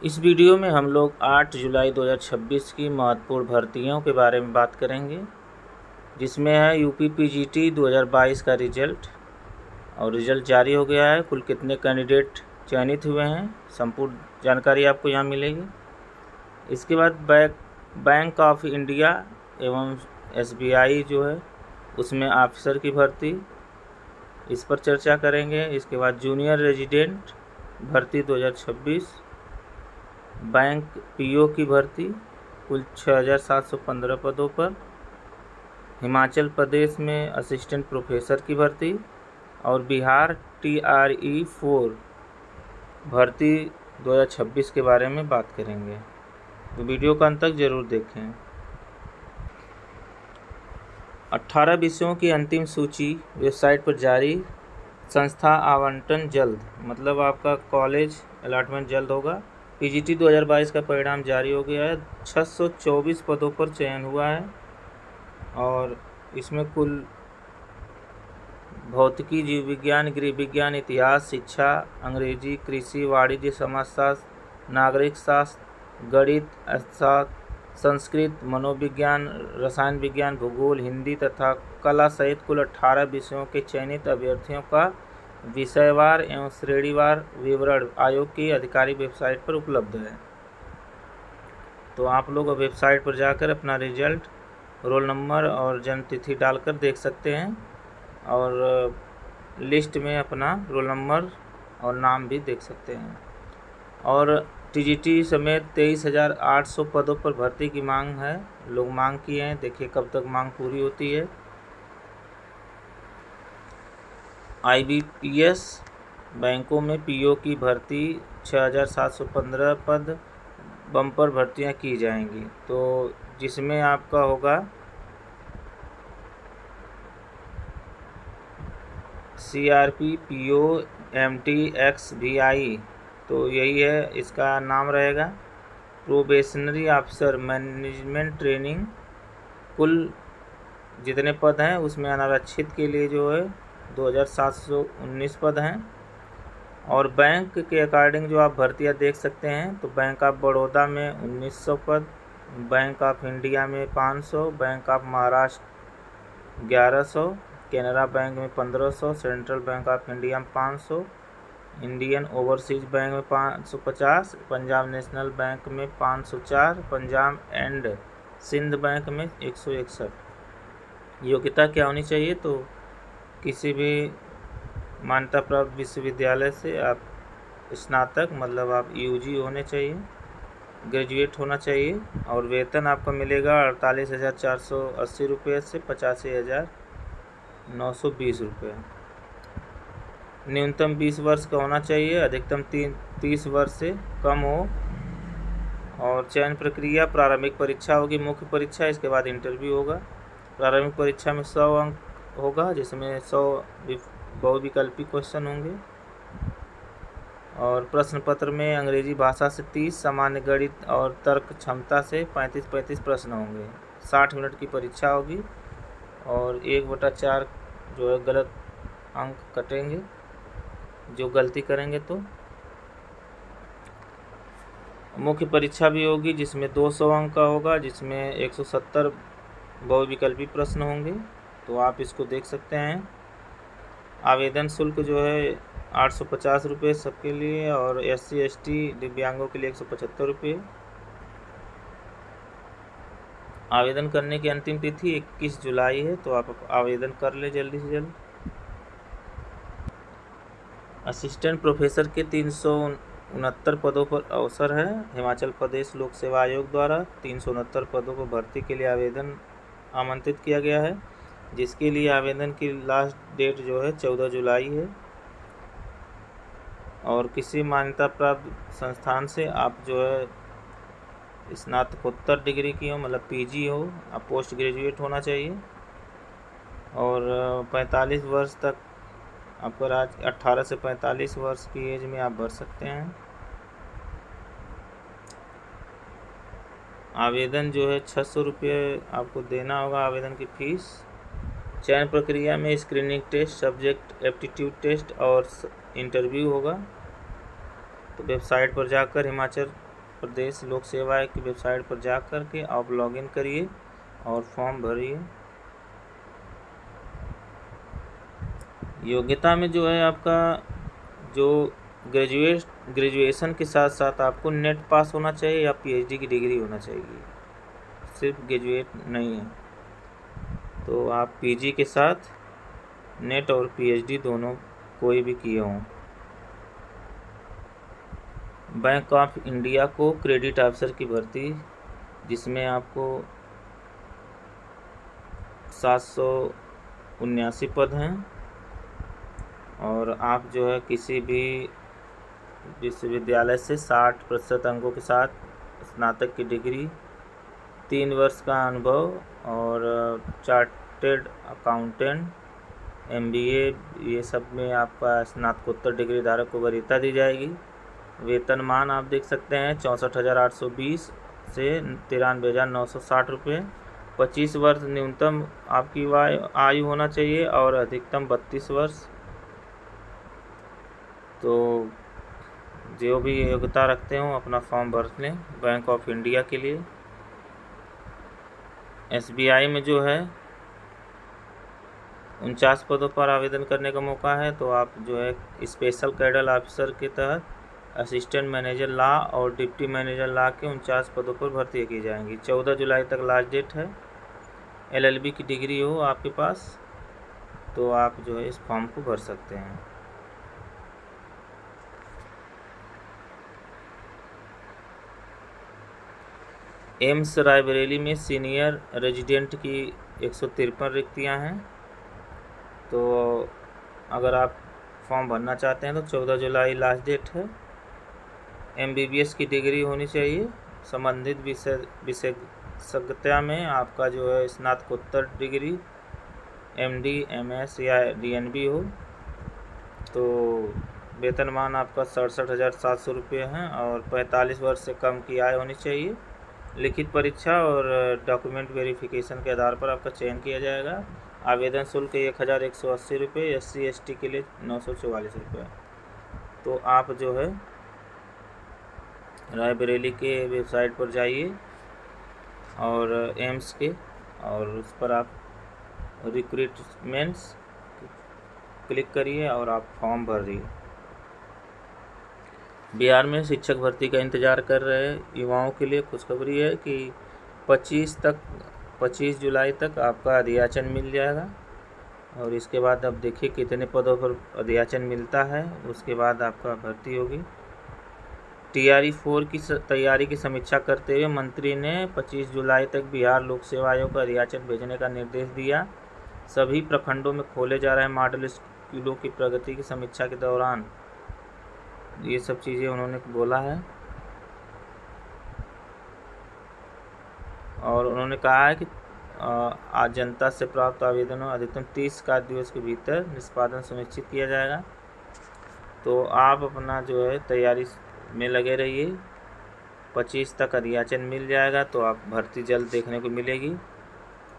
इस वीडियो में हम लोग 8 जुलाई 2026 की महत्वपूर्ण भर्तियों के बारे में बात करेंगे, जिसमें है यूपी पीजीटी 2022 का रिजल्ट। और रिजल्ट जारी हो गया है। कुल कितने कैंडिडेट चयनित हुए हैं, संपूर्ण जानकारी आपको यहाँ मिलेगी। इसके बाद बैंक ऑफ इंडिया एवं एसबीआई जो है उसमें ऑफिसर की भर्ती, इस पर चर्चा करेंगे। इसके बाद जूनियर रेजिडेंट भर्ती 2026, बैंक पीओ की भर्ती कुल 6715 पदों पर, हिमाचल प्रदेश में असिस्टेंट प्रोफेसर की भर्ती और बिहार TRE 4 भर्ती 2026 के बारे में बात करेंगे। तो वीडियो का अंत तक जरूर देखें। 18 विषयों की अंतिम सूची वेबसाइट पर जारी। संस्था आवंटन जल्द, मतलब आपका कॉलेज अलॉटमेंट जल्द होगा। पीजीटी 2022 का परिणाम जारी हो गया है। 624 पदों पर चयन हुआ है और इसमें कुल भौतिकी, जीव विज्ञान, गृह विज्ञान, इतिहास, शिक्षा, अंग्रेजी, कृषि, वाणिज्य, समाजशास्त्र, नागरिक शास्त्र, गणित, अर्थशास्त्र, संस्कृत, मनोविज्ञान, रसायन विज्ञान, भूगोल, हिंदी तथा कला सहित कुल 18 विषयों के चयनित अभ्यर्थियों का विषयवार एवं श्रेणीवार विवरण आयोग की आधिकारिक वेबसाइट पर उपलब्ध है। तो आप लोग वेबसाइट पर जाकर अपना रिजल्ट, रोल नंबर और जन्म तिथि डालकर देख सकते हैं और लिस्ट में अपना रोल नंबर और नाम भी देख सकते हैं। और टीजीटी समेत 23,800 पदों पर भर्ती की मांग है। लोग मांग किए हैं, देखिए कब तक मांग पूरी होती है। IBPS बैंकों में पीओ की भर्ती 6715 पद बम्पर भर्तियां की जाएंगी, तो जिसमें आपका होगा CRP PO MT XVI, तो यही है इसका नाम रहेगा। प्रोबेशनरी ऑफिसर मैनेजमेंट ट्रेनिंग, कुल जितने पद हैं उसमें अनारक्षित के लिए जो है 2719 पद हैं। और बैंक के अकॉर्डिंग जो आप भर्तियां देख सकते हैं, तो बैंक ऑफ बड़ौदा में 1900 पद, बैंक ऑफ इंडिया में 500, bank of Maharashtra 1100, Canara bank में 1500, सेंट्रल बैंक ऑफ इंडिया में 500, इंडियन ओवरसीज बैंक में 550, पंजाब नेशनल बैंक में 504, पंजाब एंड सिंध बैंक में 161। योग्यता क्या होनी चाहिए, तो किसी भी मान्यता प्राप्त विश्वविद्यालय से आप स्नातक, मतलब आप UG होने चाहिए, ग्रेजुएट होना चाहिए। और वेतन आपको मिलेगा 48,480 रुपये से 85,920 रुपये। न्यूनतम 20 वर्ष का होना चाहिए, अधिकतम 30 वर्ष से कम हो। और चयन प्रक्रिया, प्रारंभिक परीक्षा होगी, मुख्य परीक्षा, इसके बाद इंटरव्यू होगा। प्रारंभिक परीक्षा में 100 अंक होगा, जिसमें 100 बहुविकल्पी क्वेश्चन होंगे। और प्रश्न पत्र में अंग्रेजी भाषा से 30, सामान्य गणित और तर्क क्षमता से 35 प्रश्न होंगे। 60 मिनट की परीक्षा होगी और 1/4 जो है गलत अंक कटेंगे जो गलती करेंगे। तो मुख्य परीक्षा भी होगी जिसमें 200 अंक का होगा, जिसमें 170 बहुविकल्पी प्रश्न होंगे। तो आप इसको देख सकते हैं। आवेदन शुल्क जो है 850 रुपये सबके लिए, और SC ST दिव्यांगों के लिए 175 रुपये। आवेदन करने की अंतिम तिथि 21 जुलाई है, तो आप आवेदन कर ले जल्दी से जल्द। असिस्टेंट प्रोफेसर के 369 पदों पर अवसर है। हिमाचल प्रदेश लोक सेवा आयोग द्वारा 369 पदों पर भर्ती के लिए आवेदन आमंत्रित किया गया है, जिसके लिए आवेदन की लास्ट डेट जो है 14 जुलाई है। और किसी मान्यता प्राप्त संस्थान से आप जो है स्नातकोत्तर डिग्री की हो, मतलब PG हो, आप पोस्ट ग्रेजुएट होना चाहिए। और 45 वर्ष तक आपको 18 से 45 वर्ष की एज में आप भर सकते हैं। आवेदन जो है 600 रुपये आपको देना होगा, आवेदन की फीस। चयन प्रक्रिया में screening test, subject aptitude test और इंटरव्यू होगा। तो वेबसाइट पर जाकर हिमाचल प्रदेश लोक सेवा आयोग की वेबसाइट पर जा कर के आप लॉगिन करिए और फॉर्म भरिए। योग्यता में जो है आपका जो ग्रेजुएशन के साथ साथ आपको नेट पास होना चाहिए या पीएचडी की डिग्री होना चाहिए, सिर्फ ग्रेजुएट नहीं है। तो आप पीजी के साथ नेट और पीएचडी दोनों कोई भी किए हों। बैंक ऑफ इंडिया को क्रेडिट ऑफिसर की भर्ती, जिसमें आपको 779 पद हैं और आप जो है किसी भी विश्वविद्यालय से 60% अंकों के साथ स्नातक की डिग्री, 3 वर्ष का अनुभव और चार्टेड अकाउंटेंट MBA ये सब में आपका स्नातकोत्तर डिग्री धारक को वरीयता दी जाएगी। वेतनमान आप देख सकते हैं 64,820 से 93,960 रुपये। 25 वर्ष न्यूनतम आपकी आयु होना चाहिए और अधिकतम 32 वर्ष। तो जो भी योग्यता रखते हो अपना फॉर्म भर लें बैंक ऑफ इंडिया के लिए। SBI में जो है 49 पदों पर आवेदन करने का मौका है। तो आप जो है स्पेशल कैडर ऑफिसर के तहत असिस्टेंट मैनेजर लॉ और डिप्टी मैनेजर लॉ के 49 पदों पर भर्ती की जाएंगी। 14 जुलाई तक लास्ट डेट है। LLB की डिग्री हो आपके पास तो आप जो है इस फॉर्म को भर सकते हैं। एम्स रायबरेली में सीनियर रेजिडेंट की 153 रिक्तियां हैं। तो अगर आप फॉर्म भरना चाहते हैं तो 14 जुलाई लास्ट डेट है। MBBS की डिग्री होनी चाहिए। संबंधित विशेषज्ञता में आपका जो है स्नातकोत्तर डिग्री MD MS या DNB हो। तो वेतनमान आपका 67,700 रुपये हैं और 45 वर्ष से कम की आय होनी चाहिए। लिखित परीक्षा और डॉक्यूमेंट वेरिफिकेशन के आधार पर आपका चयन किया जाएगा। आवेदन शुल्क 1,180 रुपये, SC ST के लिए 944 रुपये। तो आप जो है रायबरेली के वेबसाइट पर जाइए और एम्स के और उस पर आप रिक्रूटमेंट्स क्लिक करिए और आप फॉर्म भरिए। बिहार में शिक्षक भर्ती का इंतज़ार कर रहे युवाओं के लिए खुशखबरी है कि 25 जुलाई तक आपका अध्याचन मिल जाएगा और इसके बाद अब देखिए कितने पदों पर अध्याचन मिलता है, उसके बाद आपका भर्ती होगी। TRE 4 की तैयारी की समीक्षा करते हुए मंत्री ने 25 जुलाई तक बिहार लोक सेवा आयोग का अध्याचन भेजने का निर्देश दिया। सभी प्रखंडों में खोले जा रहे मॉडल स्कूलों की प्रगति की समीक्षा के दौरान ये सब चीज़ें उन्होंने बोला है और उन्होंने कहा है कि आज जनता से प्राप्त आवेदनों अधिकतम 30 कार्य दिवस के भीतर निष्पादन सुनिश्चित किया जाएगा। तो आप अपना जो है तैयारी में लगे रहिए। 25 तक अध्याचन मिल जाएगा तो आप भर्ती जल्द देखने को मिलेगी।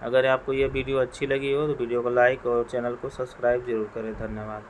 अगर आपको यह वीडियो अच्छी लगी हो तो वीडियो को लाइक और चैनल को सब्सक्राइब जरूर करें। धन्यवाद।